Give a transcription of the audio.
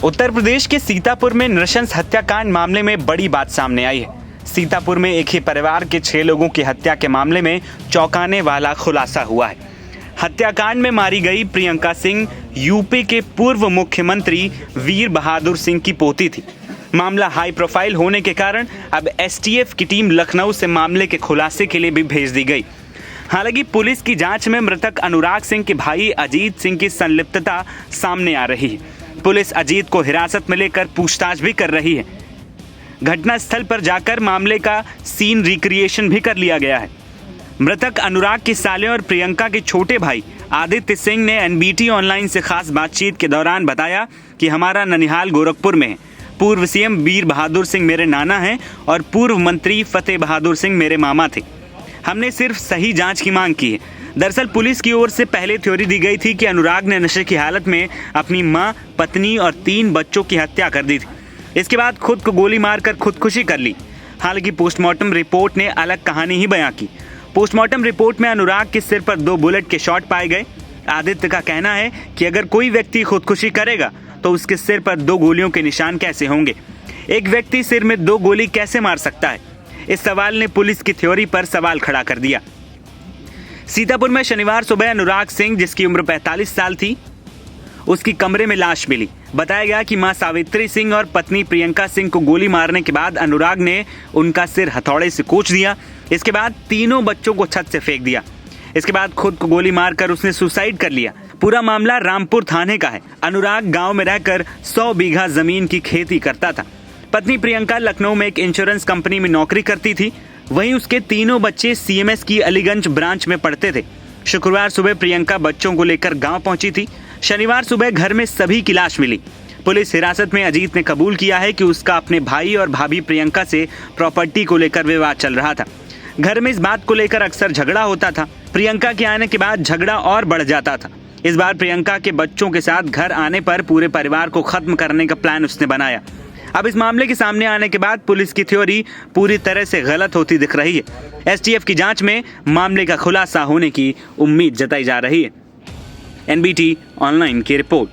उत्तर प्रदेश के सीतापुर में नृशंस हत्याकांड मामले में बड़ी बात सामने आई है। सीतापुर में एक ही परिवार के 6 लोगों की हत्या के मामले में चौंकाने वाला खुलासा हुआ है। हत्याकांड में मारी गई प्रियंका सिंह यूपी के पूर्व मुख्यमंत्री वीर बहादुर सिंह की पोती थी। मामला हाई प्रोफाइल होने के कारण अब एसटीएफ की टीम लखनऊ से मामले के खुलासे के लिए भी भेज दी गई। हालांकि पुलिस की जांच में मृतक अनुराग सिंह के भाई अजीत सिंह की संलिप्तता सामने आ रही है। पुलिस अजीत को हिरासत में लेकर पूछताछ भी कर रही है। घटनास्थल पर जाकर मामले का सीन रिक्रिएशन भी कर लिया गया है। मृतक अनुराग के साले और प्रियंका के छोटे भाई आदित्य सिंह ने एनबीटी ऑनलाइन से खास बातचीत के दौरान बताया कि हमारा ननिहाल गोरखपुर में है। पूर्व सीएम वीर बहादुर सिंह मेरे नाना हैं और पूर्व मंत्री फतेह बहादुर सिंह मेरे मामा थे। हमने सिर्फ सही जांच की मांग की है। दरअसल पुलिस की ओर से पहले थ्योरी दी गई थी कि अनुराग ने नशे की हालत में अपनी मां, पत्नी और 3 बच्चों की हत्या कर दी थी। इसके बाद खुद को गोली मारकर खुदकुशी कर ली। हालांकि पोस्टमार्टम रिपोर्ट ने अलग कहानी ही बयां की। पोस्टमार्टम रिपोर्ट में अनुराग के सिर पर 2 बुलेट के शॉट पाए गए। आदित्य का कहना है कि अगर कोई व्यक्ति खुदकुशी करेगा तो उसके सिर पर 2 गोलियों के निशान कैसे होंगे? एक व्यक्ति सिर में 2 गोली कैसे मार सकता है? इस सवाल ने पुलिस की थ्योरी पर सवाल खड़ा कर दिया। सीतापुर में शनिवार सुबह अनुराग सिंह, जिसकी उम्र 45 साल थी, उसकी कमरे में लाश मिली। बताया गया कि मां सावित्री सिंह और पत्नी प्रियंका सिंह को गोली मारने के बाद अनुराग ने उनका सिर हथौड़े से कोच दिया। इसके बाद तीनों बच्चों को छत से फेंक दिया। इसके बाद खुद को गोली मारकर उसने सुसाइड कर लिया। पूरा मामला रामपुर थाने का है। अनुराग गांव में रहकर 100 बीघा जमीन की खेती करता था। पत्नी प्रियंका लखनऊ में एक इंश्योरेंस कंपनी में नौकरी करती थी। वहीं उसके तीनों बच्चे सीएमएस की अलीगंज ब्रांच में पढ़ते थे। शुक्रवार सुबह प्रियंका बच्चों को लेकर गांव पहुंची थी। शनिवार सुबह घर में सभी की लाश मिली। पुलिस हिरासत में अजीत ने कबूल किया है कि उसका अपने भाई और भाभी प्रियंका से प्रॉपर्टी को लेकर विवाद चल रहा था। घर में इस बात को लेकर अक्सर झगड़ा होता था। प्रियंका के आने के बाद झगड़ा और बढ़ जाता था। इस बार प्रियंका के बच्चों के साथ घर आने पर पूरे परिवार को खत्म करने का प्लान उसने बनाया। अब इस मामले के सामने आने के बाद पुलिस की थ्योरी पूरी तरह से गलत होती दिख रही है। एसटीएफ की जांच में मामले का खुलासा होने की उम्मीद जताई जा रही है। एनबीटी ऑनलाइन की रिपोर्ट।